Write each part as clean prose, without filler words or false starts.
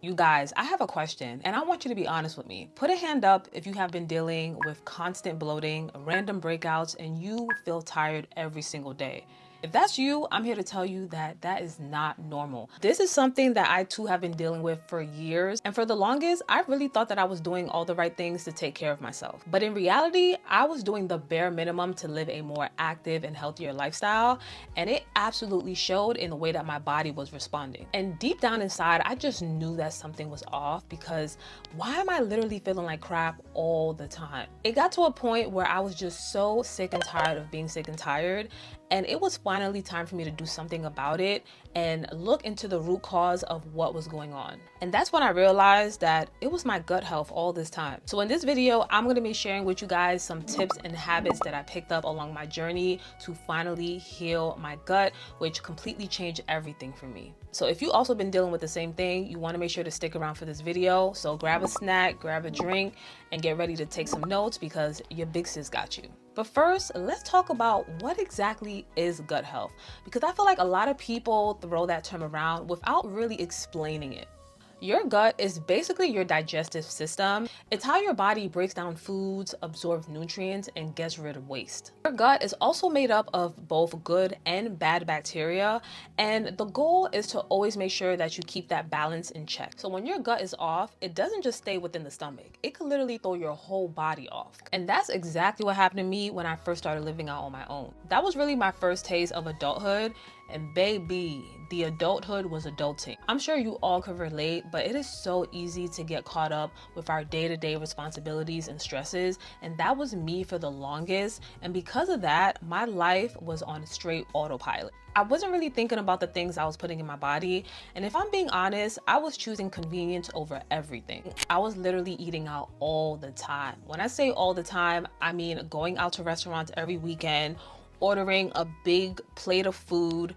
You guys, I have a question and I want you to be honest with me. Put a hand up if you have been dealing with constant bloating, random breakouts, and you feel tired every single day. If that's you, I'm here to tell you that that is not normal. This is something that I too have been dealing with for years. And for the longest, I really thought that I was doing all the right things to take care of myself. But in reality, I was doing the bare minimum to live a more active and healthier lifestyle. And it absolutely showed in the way that my body was responding. And deep down inside, I just knew that something was off because why am I literally feeling like crap all the time? It got to a point where I was just so sick and tired of being sick and tired. And it was finally time for me to do something about it and look into the root cause of what was going on. And that's when I realized that it was my gut health all this time. So in this video, I'm going to be sharing with you guys some tips and habits that I picked up along my journey to finally heal my gut, which completely changed everything for me. So if you also been dealing with the same thing, you want to make sure to stick around for this video. So grab a snack, grab a drink, and get ready to take some notes because your big sis got you. But first, let's talk about what exactly is gut health, because I feel like a lot of people throw that term around without really explaining it. Your gut is basically your digestive system. It's how your body breaks down foods, absorbs nutrients, and gets rid of waste. Your gut is also made up of both good and bad bacteria, and the goal is to always make sure that you keep that balance in check. So when your gut is off, it doesn't just stay within the stomach. It could literally throw your whole body off. And that's exactly what happened to me when I first started living out on my own. That was really my first taste of adulthood. And baby, the adulthood was adulting. I'm sure you all could relate, but it is so easy to get caught up with our day-to-day responsibilities and stresses. And that was me for the longest. And because of that, my life was on straight autopilot. I wasn't really thinking about the things I was putting in my body. And if I'm being honest, I was choosing convenience over everything. I was literally eating out all the time. When I say all the time, I mean going out to restaurants every weekend, ordering a big plate of food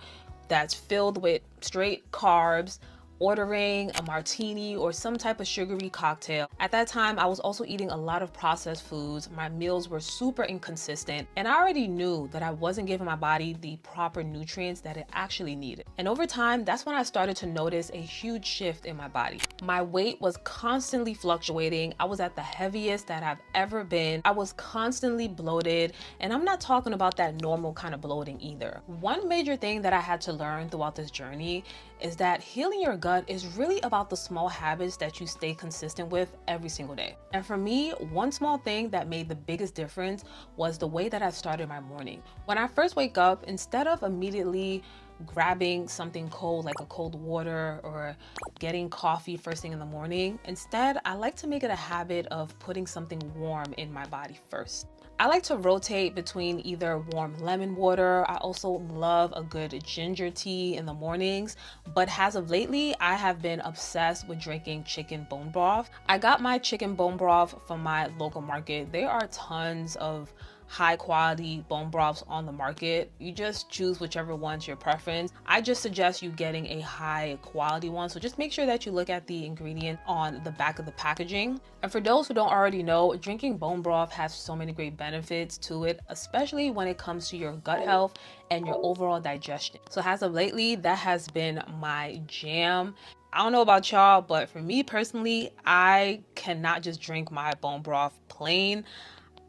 that's filled with straight carbs, ordering a martini or some type of sugary cocktail. At that time, I was also eating a lot of processed foods. My meals were super inconsistent, and I already knew that I wasn't giving my body the proper nutrients that it actually needed. And over time, that's when I started to notice a huge shift in my body. My weight was constantly fluctuating. I was at the heaviest that I've ever been. I was constantly bloated, and I'm not talking about that normal kind of bloating either. One major thing that I had to learn throughout this journey is that healing your gut is really about the small habits that you stay consistent with every single day. And for me, one small thing that made the biggest difference was the way that I started my morning. When I first wake up, instead of immediately grabbing something cold like a cold water or getting coffee first thing in the morning, instead, I like to make it a habit of putting something warm in my body first. I like to rotate between either warm lemon water. I also love a good ginger tea in the mornings, but as of lately, I have been obsessed with drinking chicken bone broth. I got my chicken bone broth from my local market. There are tons of high quality bone broths on the market. You just choose whichever one's your preference. I just suggest you getting a high quality one. So just make sure that you look at the ingredient on the back of the packaging. And for those who don't already know, drinking bone broth has so many great benefits to it, especially when it comes to your gut health and your overall digestion. So as of lately, that has been my jam. I don't know about y'all, but for me personally, I cannot just drink my bone broth plain.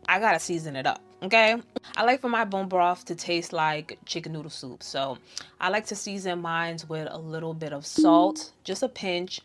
I gotta season it up. Okay, I like for my bone broth to taste like chicken noodle soup. So I like to season mine with a little bit of salt, just a pinch,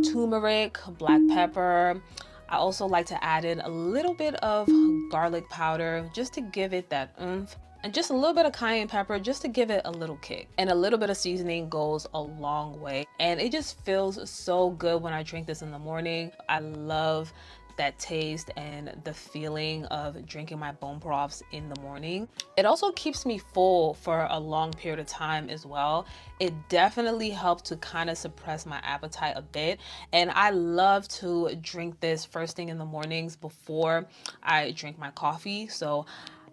turmeric, black pepper. I also like to add in a little bit of garlic powder just to give it that oomph. And just a little bit of cayenne pepper just to give it a little kick. And a little bit of seasoning goes a long way. And it just feels so good when I drink this in the morning. I love that taste and the feeling of drinking my bone broths in the morning. It also keeps me full for a long period of time as well. It definitely helps to kind of suppress my appetite a bit. And I love to drink this first thing in the mornings before I drink my coffee. So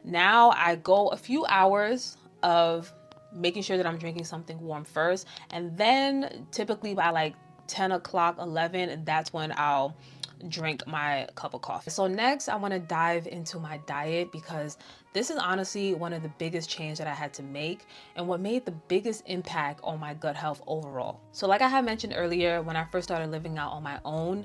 now I go a few hours of making sure that I'm drinking something warm first. And then typically by like 10 o'clock, 11, that's when I'll drink my cup of coffee. So next I want to dive into my diet because This is honestly one of the biggest changes that I had to make and what made the biggest impact on my gut health overall. So like I had mentioned earlier, when I first started living out on my own,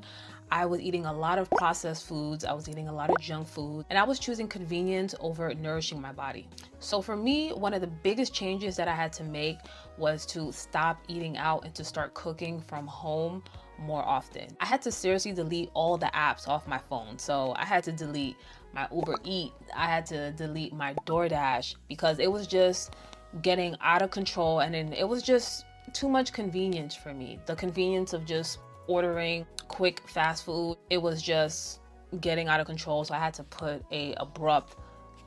I was eating a lot of processed foods, I was eating a lot of junk food, and I was choosing convenience over nourishing my body. So for me, one of the biggest changes that I had to make was to stop eating out and to start cooking from home more often. I had to seriously delete all the apps off my phone. So I had to delete my Uber Eat, I had to delete my DoorDash because it was just getting out of control, and then it was just too much convenience for me. The convenience of just ordering quick fast food, it was just getting out of control. So I had to put a abrupt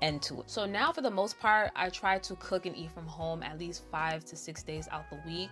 end to it. So now for the most part, I try to cook and eat from home at least 5 to 6 days out the week.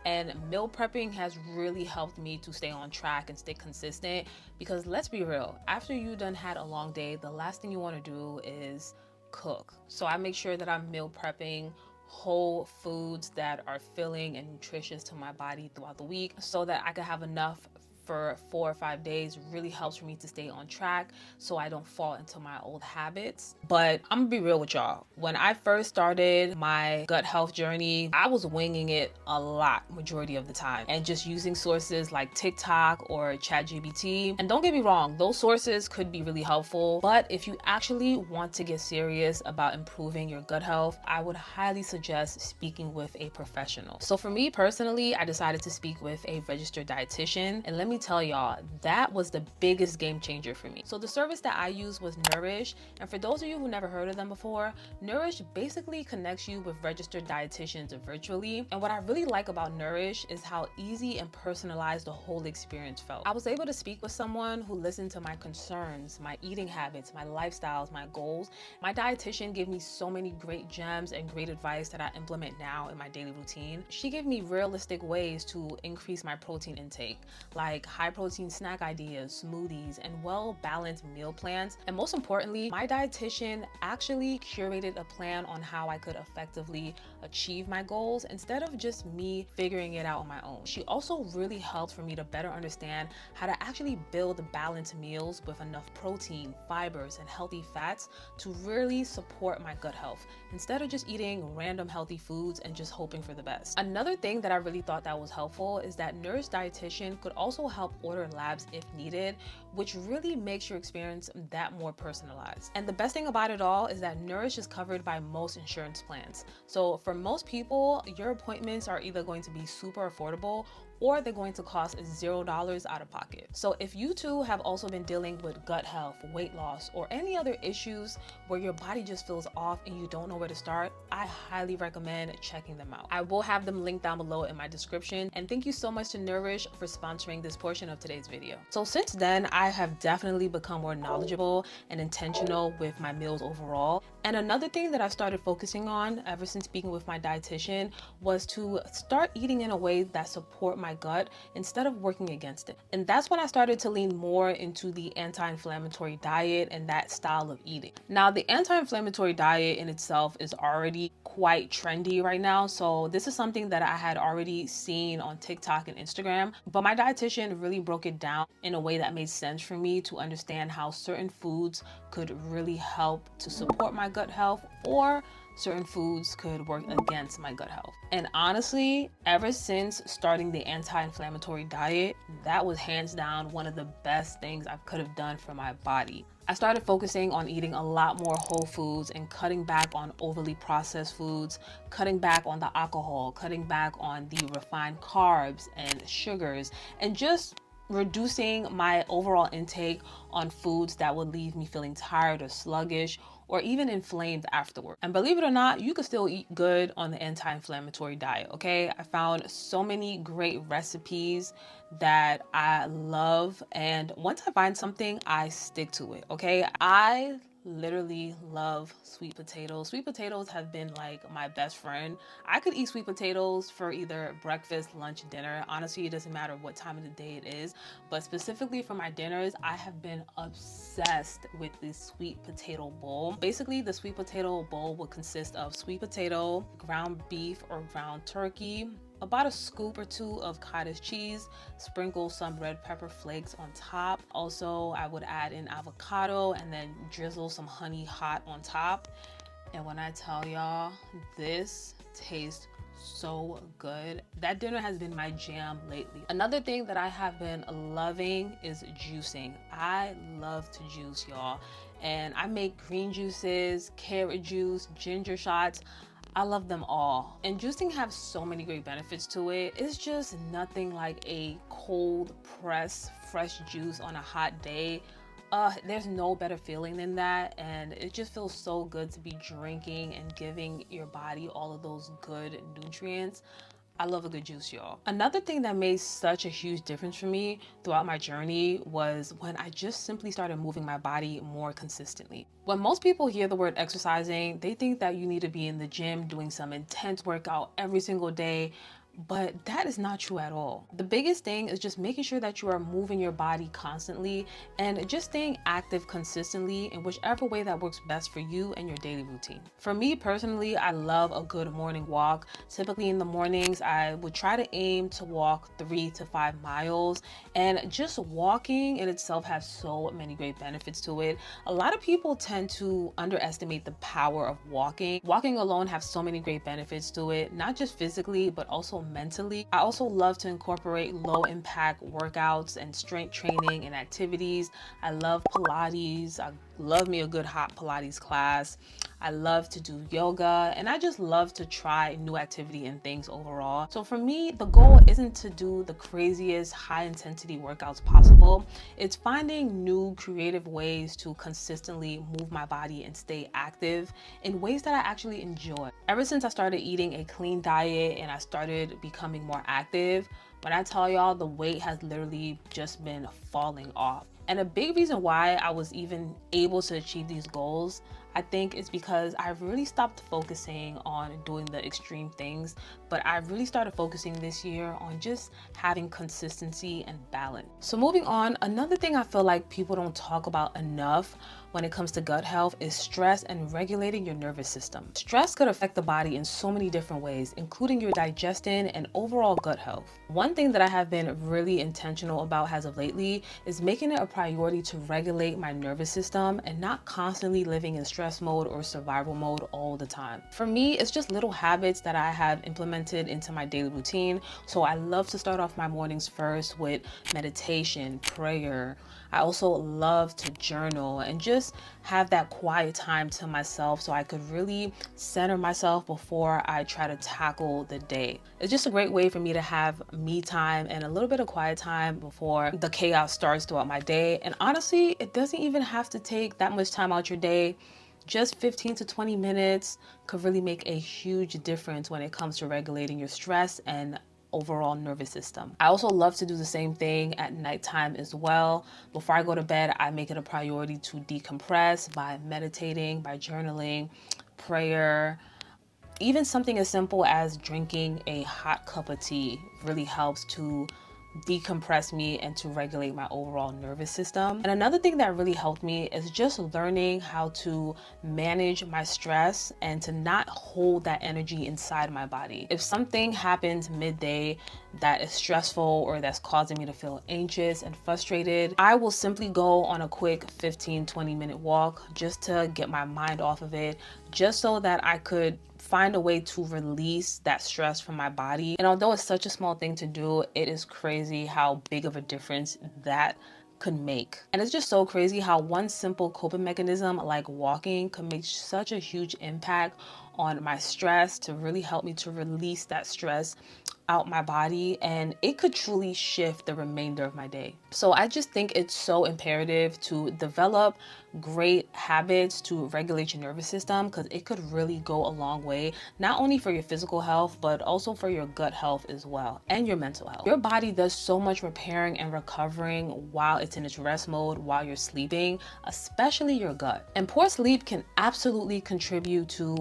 And meal prepping has really helped me to stay on track and stay consistent, because let's be real, after you done had a long day, the last thing you want to do is cook. So I make sure that I'm meal prepping whole foods that are filling and nutritious to my body throughout the week so that I can have enough for 4 or 5 days. Really helps for me to stay on track so I don't fall into my old habits. But I'm gonna be real with y'all. When I first started my gut health journey, I was winging it a lot majority of the time and just using sources like TikTok or ChatGPT. And don't get me wrong, those sources could be really helpful, but if you actually want to get serious about improving your gut health, I would highly suggest speaking with a professional. So for me personally, I decided to speak with a registered dietitian, and let me tell y'all, that was the biggest game changer for me. So the service that I used was Nourish, and for those of you who never heard of them before, Nourish basically connects you with registered dietitians virtually. And what I really like about Nourish is how easy and personalized the whole experience felt. I was able to speak with someone who listened to my concerns, my eating habits, my lifestyles, my goals. My dietitian gave me so many great gems and great advice that I implement now in my daily routine. She gave me realistic ways to increase my protein intake, like high protein snack ideas, smoothies, and well-balanced meal plans. And most importantly, my dietitian actually curated a plan on how I could effectively achieve my goals instead of just me figuring it out on my own. She also really helped for me to better understand how to actually build balanced meals with enough protein, fibers, and healthy fats to really support my gut health instead of just eating random healthy foods and just hoping for the best. Another thing that I really thought that was helpful is that Nourish dietitian could also help order labs if needed, which really makes your experience that more personalized. And the best thing about it all is that Nourish is covered by most insurance plans. So for most people, your appointments are either going to be super affordable or they're going to cost $0 out of pocket. So if you too have also been dealing with gut health, weight loss, or any other issues where your body just feels off and you don't know where to start, I highly recommend checking them out. I will have them linked down below in my description. And thank you so much to Nourish for sponsoring this portion of today's video. So since then, I have definitely become more knowledgeable and intentional with my meals overall. And another thing that I started focusing on ever since speaking with my dietitian was to start eating in a way that support my gut instead of working against it. And that's when I started to lean more into the anti-inflammatory diet and that style of eating. Now, the anti-inflammatory diet in itself is already quite trendy right now. So this is something that I had already seen on TikTok and Instagram, but my dietitian really broke it down in a way that made sense for me to understand how certain foods could really help to support my gut health, or certain foods could work against my gut health. And honestly, ever since starting the anti-inflammatory diet, that was hands down one of the best things I could have done for my body. I started focusing on eating a lot more whole foods and cutting back on overly processed foods, cutting back on the alcohol, cutting back on the refined carbs and sugars, and just reducing my overall intake on foods that would leave me feeling tired or sluggish or even inflamed afterward. And believe it or not, you can still eat good on the anti-inflammatory diet, okay? I found so many great recipes that I love, and once I find something, I stick to it, okay? I literally love sweet potatoes. Sweet potatoes have been like my best friend. I could eat sweet potatoes for either breakfast, lunch, dinner. Honestly, it doesn't matter what time of the day it is, but specifically for my dinners, I have been obsessed with this sweet potato bowl. Basically, the sweet potato bowl would consist of sweet potato, ground beef or ground turkey, about a scoop or two of cottage cheese, sprinkle some red pepper flakes on top. Also, I would add in avocado and then drizzle some honey hot on top. And when I tell y'all, this tastes so good. That dinner has been my jam lately. Another thing that I have been loving is juicing. I love to juice, y'all. And I make green juices, carrot juice, ginger shots. I love them all. And juicing has so many great benefits to it. It's just nothing like a cold pressed fresh juice on a hot day. There's no better feeling than that, and it just feels so good to be drinking and giving your body all of those good nutrients. I love a good juice, y'all. Another thing that made such a huge difference for me throughout my journey was when I just simply started moving my body more consistently. When most people hear the word exercising, they think that you need to be in the gym doing some intense workout every single day. But that is not true at all. The biggest thing is just making sure that you are moving your body constantly and just staying active consistently in whichever way that works best for you and your daily routine. For me personally, I love a good morning walk. Typically in the mornings, I would try to aim to walk 3 to 5 miles, and just walking in itself has so many great benefits to it. A lot of people tend to underestimate the power of walking. Walking alone has so many great benefits to it, not just physically, but also mentally. I also love to incorporate low impact workouts and strength training and activities. I love Pilates. I love me a good hot Pilates class. I love to do yoga, and I just love to try new activity and things overall. So for me, the goal isn't to do the craziest high intensity workouts possible. It's finding new creative ways to consistently move my body and stay active in ways that I actually enjoy. Ever since I started eating a clean diet and I started becoming more active, when I tell y'all, the weight has literally just been falling off. And a big reason why I was even able to achieve these goals, I think, is because I really stopped focusing on doing the extreme things, but I really started focusing this year on just having consistency and balance. So moving on, another thing I feel like people don't talk about enough when it comes to gut health is stress and regulating your nervous system. Stress could affect the body in so many different ways, including your digestion and overall gut health. One thing that I have been really intentional about as of lately is making it a priority to regulate my nervous system and not constantly living in stress mode or survival mode all the time. For me, it's just little habits that I have implemented into my daily routine. So I love to start off my mornings first with meditation, prayer. I also love to journal and just have that quiet time to myself so I could really center myself before I try to tackle the day. It's just a great way for me to have me time and a little bit of quiet time before the chaos starts throughout my day. And honestly, it doesn't even have to take that much time out your day. Just 15 to 20 minutes could really make a huge difference when it comes to regulating your stress and overall nervous system. I also love to do the same thing at nighttime as well. Before I go to bed, I make it a priority to decompress by meditating, by journaling, prayer. Even something as simple as drinking a hot cup of tea really helps to decompress me and to regulate my overall nervous system. And another thing that really helped me is just learning how to manage my stress and to not hold that energy inside my body. If something happens midday that is stressful or that's causing me to feel anxious and frustrated, I will simply go on a quick 15-20 minute walk just to get my mind off of it, just so that I could find a way to release that stress from my body. And although it's such a small thing to do, it is crazy how big of a difference that could make. And it's just so crazy how one simple coping mechanism like walking could make such a huge impact on my stress, to really help me to release that stress out my body, and it could truly shift the remainder of my day. So I just think it's so imperative to develop great habits to regulate your nervous system, because it could really go a long way, not only for your physical health, but also for your gut health as well, and your mental health. Your body does so much repairing and recovering while it's in its rest mode, while you're sleeping, especially your gut. And poor sleep can absolutely contribute to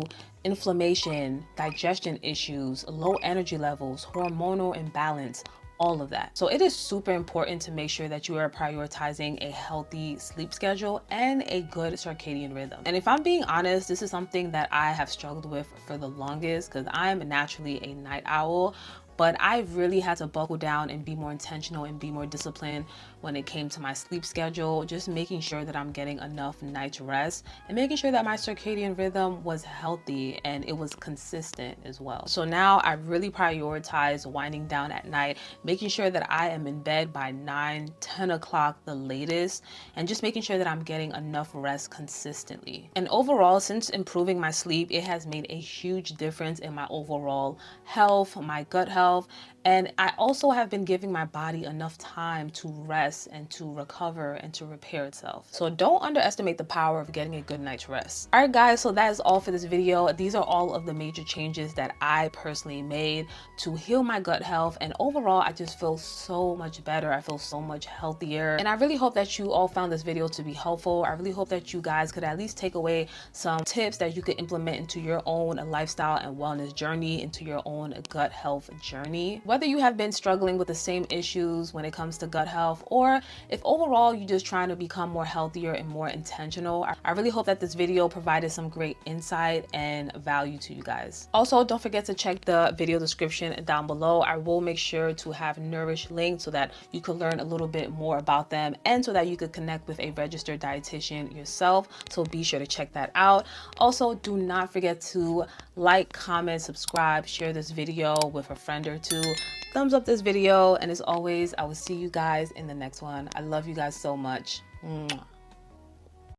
inflammation, digestion issues, low energy levels, hormonal imbalance, all of that. So it is super important to make sure that you are prioritizing a healthy sleep schedule and a good circadian rhythm. And if I'm being honest, this is something that I have struggled with for the longest, because I'm naturally a night owl. but I really had to buckle down and be more intentional and be more disciplined when it came to my sleep schedule, just making sure that I'm getting enough night rest and making sure that my circadian rhythm was healthy and it was consistent as well. So now I really prioritize winding down at night, making sure that I am in bed by 9, 10 o'clock the latest, and just making sure that I'm getting enough rest consistently. And overall, since improving my sleep, it has made a huge difference in my overall health, my gut health, and I also have been giving my body enough time to rest and to recover and to repair itself. So don't underestimate the power of getting a good night's rest. All right, guys, so that is all for this video. These are all of the major changes that I personally made to heal my gut health. And overall, I just feel so much better. I feel so much healthier. And I really hope that you all found this video to be helpful. I really hope that you guys could at least take away some tips that you could implement into your own lifestyle and wellness journey, into your own gut health journey. Whether you have been struggling with the same issues when it comes to gut health, or if overall you're just trying to become more healthier and more intentional, I really hope that this video provided some great insight and value to you guys. Also, don't forget to check the video description down below. I will make sure to have Nourish linked so that you could learn a little bit more about them and so that you could connect with a registered dietitian yourself. So be sure to check that out. Also, do not forget to like, comment, subscribe, share this video with a friend or two. Thumbs up this video, and as always, I will see you guys in the next one. I love you guys so much. Mwah.